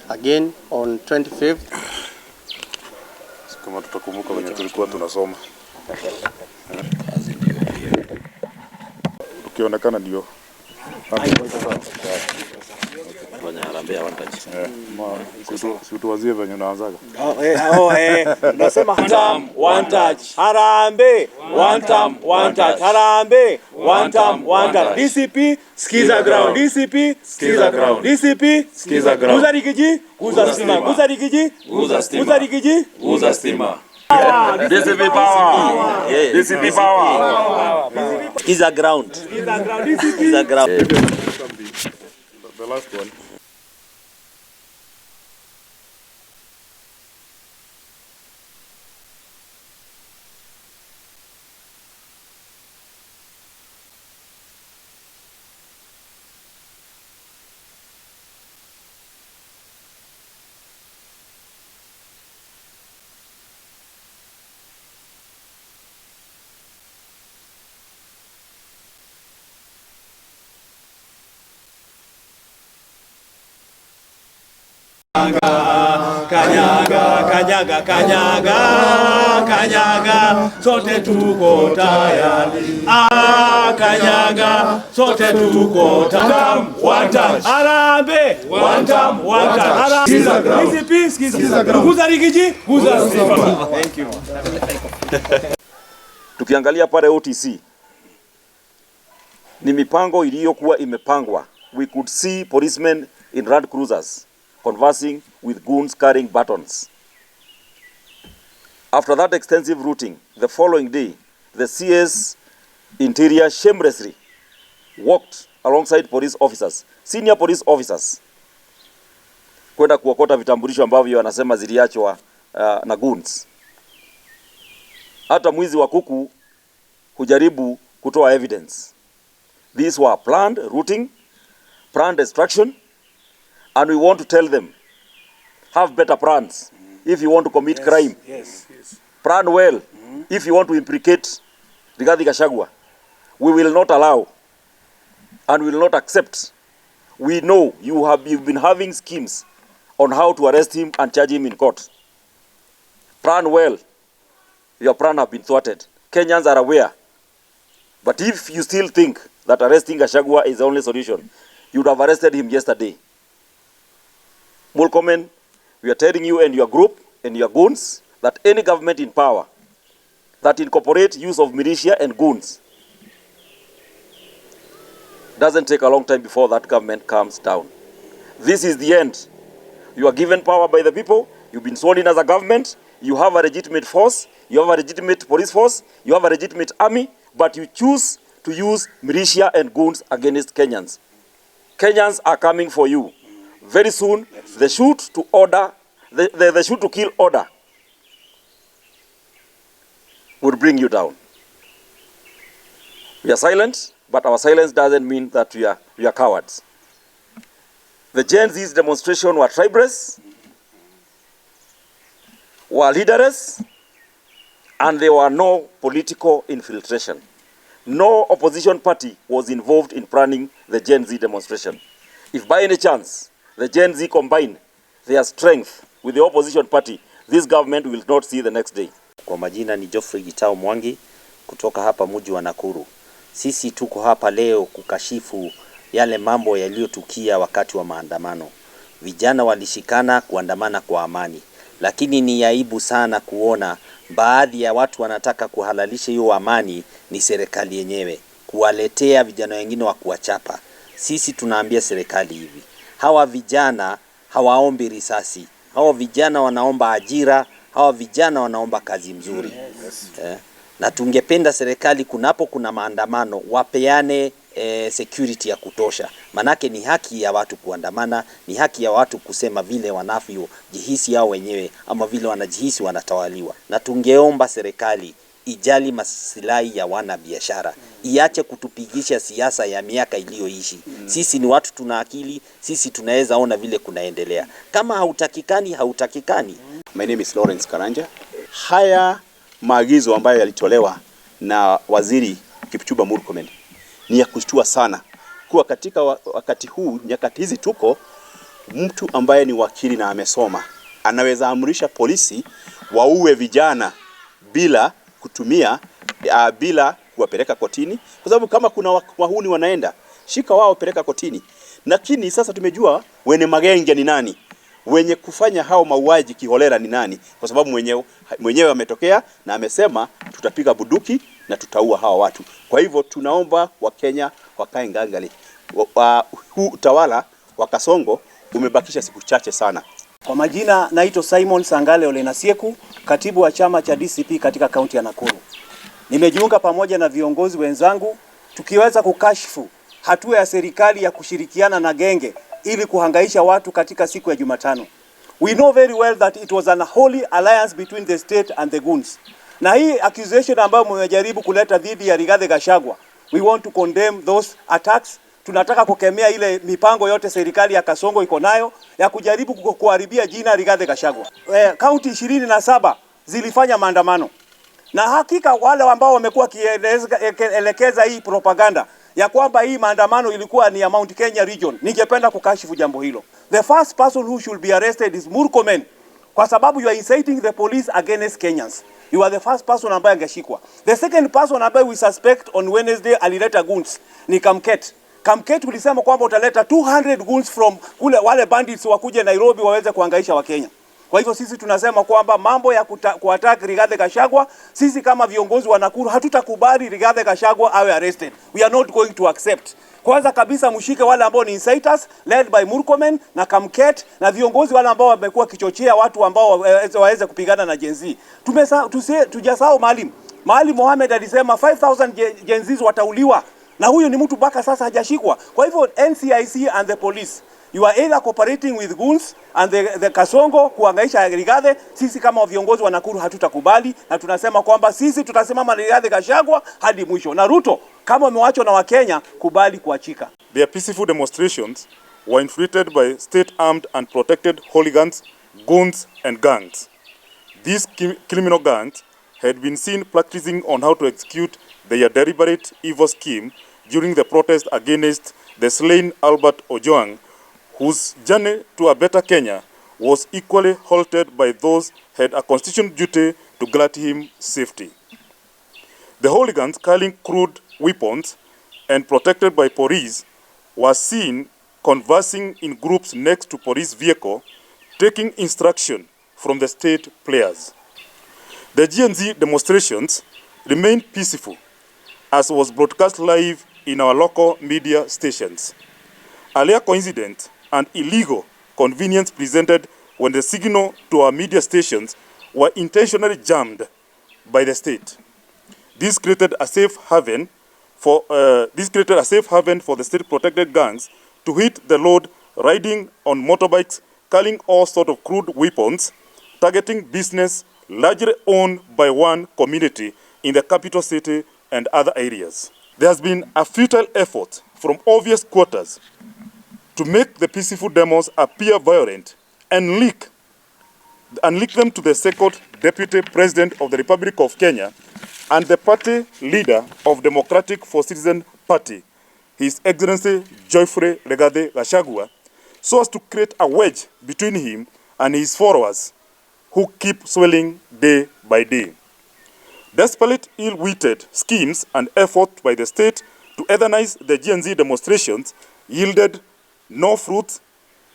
again on 25th. Kama tutakumbuka wenye tulikuwa tunasoma. Ukionekana ndio. Fanya harambee one touch. Situwazie venye unaanzaga. Unasema one touch. Harambee one time one touch. Harambee one time one touch. DCP skiza ground. DCP skiza ground. DCP skiza ground. Guza Rigiji, guza stima. Guza Rigiji, guza stima. Guza Rigiji, guza stima. DCP power. DCP power. Skiza ground. Skiza ground. DCP skiza ground. The last one. Kanyaga, kanyaga, sote tuko tayari. Kanyaga, sote tuko tayari. One touch. Harambee, one time, one touch. DCP, skiza ground. Guza Rigiji, guza stima. Thank you. Tukiangalia pale OTC ni mipango iliyokuwa imepangwa. We could see policemen in Land Cruisers conversing with goons carrying batons. After that extensive routing, the following day, the CS Interior shamelessly walked alongside police officers, senior police officers, kwenda kuokota vitambulisho ambavyo wanasema ziliachwa na goons. Hata mwizi wa kuku hujaribu kutoa evidence. These were planned routing, planned destruction, and we want to tell them, have better plans if you want to commit crime. Yes. Plan well if you want to implicate Rigathi Gachagua. We will not allow and will not accept. We know you've been having schemes on how to arrest him and charge him in court. Plan well. Your plan have been thwarted. Kenyans are aware. But if you still think that arresting Gachagua is the only solution, you would have arrested him yesterday. Mulkomen, we are telling you and your group and your goons that any government in power that incorporate use of militia and goons doesn't take a long time before that government comes down. This is the end. You are given power by the people. You've been sworn in as a government. You have a legitimate force. You have a legitimate police force. You have a legitimate army. But you choose to use militia and goons against Kenyans. Kenyans are coming for you. Very soon, the shoot to order, the shoot to kill order will bring you down. We are silent, but our silence doesn't mean that we are cowards. The Gen Z's demonstration were tribeless, were leaderless, and there were no political infiltration. No opposition party was involved in planning the Gen Z demonstration. If by any chance the Gen Z combine their strength with the opposition party, this government will not see the next day. Kwa majina ni Geoffrey Gitao Mwangi kutoka hapa mji wa Nakuru. Sisi tuko hapa leo kukashifu yale mambo yaliyotukia wakati wa maandamano. Vijana walishikana kuandamana kwa amani. Lakini ni aibu sana kuona baadhi ya watu wanataka kuhalalisha hiyo amani ni serikali yenyewe. Kuwaletea vijana wengine wa kuwachapa. Sisi tunaambia serikali hivi. Hawa vijana hawaombi risasi. Hawa vijana wanaomba ajira. Hawa vijana wanaomba kazi mzuri. Na tungependa serikali kuna maandamano wapeane security ya kutosha. Manake ni haki ya watu kuandamana, ni haki ya watu kusema vile wanavyojihisi yao wenyewe ama vile wanajihisi wanatawaliwa. Na tungeomba serikali ijali maslahi ya wana biashara. Iache kutupigisha siasa ya miaka iliyoishi. Sisi ni watu tuna akili, sisi tunaweza ona vile kunaendelea. Kama hautakikani. My name is Lawrence Karanja. Haya maagizo ambayo yalitolewa na Waziri Kipchumba Murkomen ni ya kushtua sana. Kuwa katika wakati huu, nyakati hizi tuko, mtu ambaye ni wakili na amesoma anaweza amrisha polisi waue vijana bila kutumia bila kuwapeleka kotini, kwa sababu kama kuna wahuni wanaenda, shika wao, peleka kotini. Lakini sasa tumejua wenye magenge ni nani, wenye kufanya hao mauaji kiholela ni nani, kwa sababu mwenyewe ametokea na amesema tutapiga buduki na tutaua hawa watu. Kwa hivyo tunaomba Wakenya wakae ngangali. Huu utawala wa Kasongo umebakisha siku chache sana. Kwa majina naitwa Simon Sangale Olenasieku, katibu wa chama cha DCP katika kaunti ya Nakuru. Nimejiunga pamoja na viongozi wenzangu tukiweza kukashifu hatua ya serikali ya kushirikiana na genge ili kuhangaisha watu katika siku ya Jumatano. We know very well that it was an unholy alliance between the state and the goons. Na hii accusation ambayo mmejaribu kuleta dhidi ya Rigathi Gachagua, we want to condemn those attacks. Tunataka kukemea ile mipango yote serikali ya Kasongo iko nayo ya kujaribu kuharibia jina Rigathi Gachagua. Kaunti 27 zilifanya maandamano. Na hakika wale ambao wamekuwa kielekeza hii propaganda ya kwamba hii maandamano ilikuwa ni ya Mount Kenya region, ningependa kukashifu jambo hilo. The first person who should be arrested is Murkomen, kwa sababu you are inciting the police against Kenyans. You are the first person ambaye angeshikwa. The second person ambaye we suspect on Wednesday alileta goons ni Kamket. Kamket ulisema kwamba utaleta 200 goons from kule wale bandits wakuje Nairobi waweze kuhangaisha Wakenya. Kwa hivyo sisi tunasema kwamba mambo ya kuattack Rigathi Gachagua, sisi kama viongozi wa Nakuru hatutakubali Rigathi Gachagua awe arrested. We are not going to accept. Kwanza kabisa mshike wale ambao ni inciters led by Murkomen na Kamket na viongozi wale ambao wamekuwa kichochea watu ambao waweze kupigana na Gen Z. Tujasahau Maalim Mohamed alisema 5000 Gen Z watauliwa. Na huyo ni mtu mpaka sasa hajashikwa. Kwa hivyo NCIC and the police, you are either cooperating with goons and the Kasongo kuhangaisha Rigathi. Sisi kama viongozi wa Nakuru hatutakubali na tunasema kwamba sisi tutasimama na Rigathi Gachagua hadi mwisho. Na Ruto, kama umewachwa na Wakenya, kubali kuachika. Their peaceful demonstrations were infiltrated by state-armed and protected hooligans, goons and gangs. These criminal gangs had been seen practicing on how to execute their deliberate evil scheme during the protest against the slain Albert Ojwang, whose journey to a better Kenya was equally halted by those who had a constitutional duty to grant him safety. The hooligans carrying crude weapons and protected by police were seen conversing in groups next to police vehicle, taking instruction from the state players. The GNZ demonstrations remained peaceful, as was broadcast live in our local media stations. A rare coincidence and illegal convenience presented when the signal to our media stations were intentionally jammed by the state. This created a safe haven for the state-protected gangs to hit the road, riding on motorbikes, carrying all sorts of crude weapons, targeting business largely owned by one community in the capital city and other areas. There has been a futile effort from obvious quarters to make the peaceful demos appear violent and link them to the second Deputy President of the Republic of Kenya and the party leader of Democratic for Citizen Party, His Excellency Geoffrey Rigathi Gachagua, so as to create a wedge between him and his followers, who keep swelling day by day. Despite ill-witted schemes and efforts by the state to heathenize the GNZ demonstrations yielded no fruit,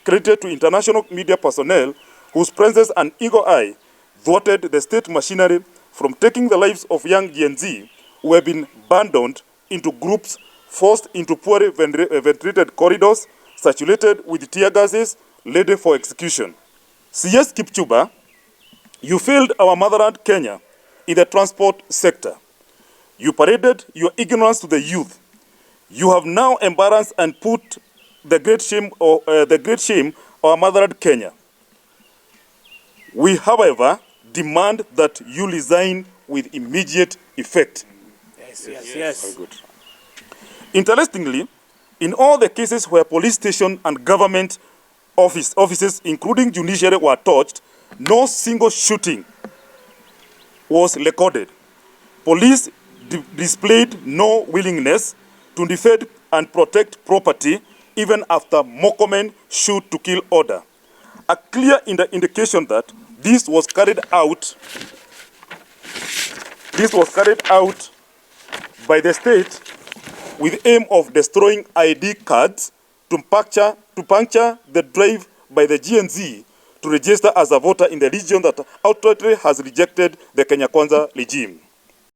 credited to international media personnel whose presence and eagle eye thwarted the state machinery from taking the lives of young GNZ who have been abandoned into groups, forced into poorly ventilated corridors, saturated with tear gases, ready for execution. CS Kipchumba, you failed our motherland Kenya in the transport sector. You paraded your ignorance to the youth. You have now embarrassed and put the great shame our motherland Kenya. We, however, demand that you resign with immediate effect. Yes. Very good. Interestingly, in all the cases where police station and government offices, including judiciary, were touched, no single shooting was recorded. Police displayed no willingness to defend and protect property, even after Murkomen shoot to kill order. A clear indication that this was carried out by the state with aim of destroying ID cards to puncture the drive by the GNZ to register as a voter in the region that outrightly has rejected the Kenya Kwanza regime.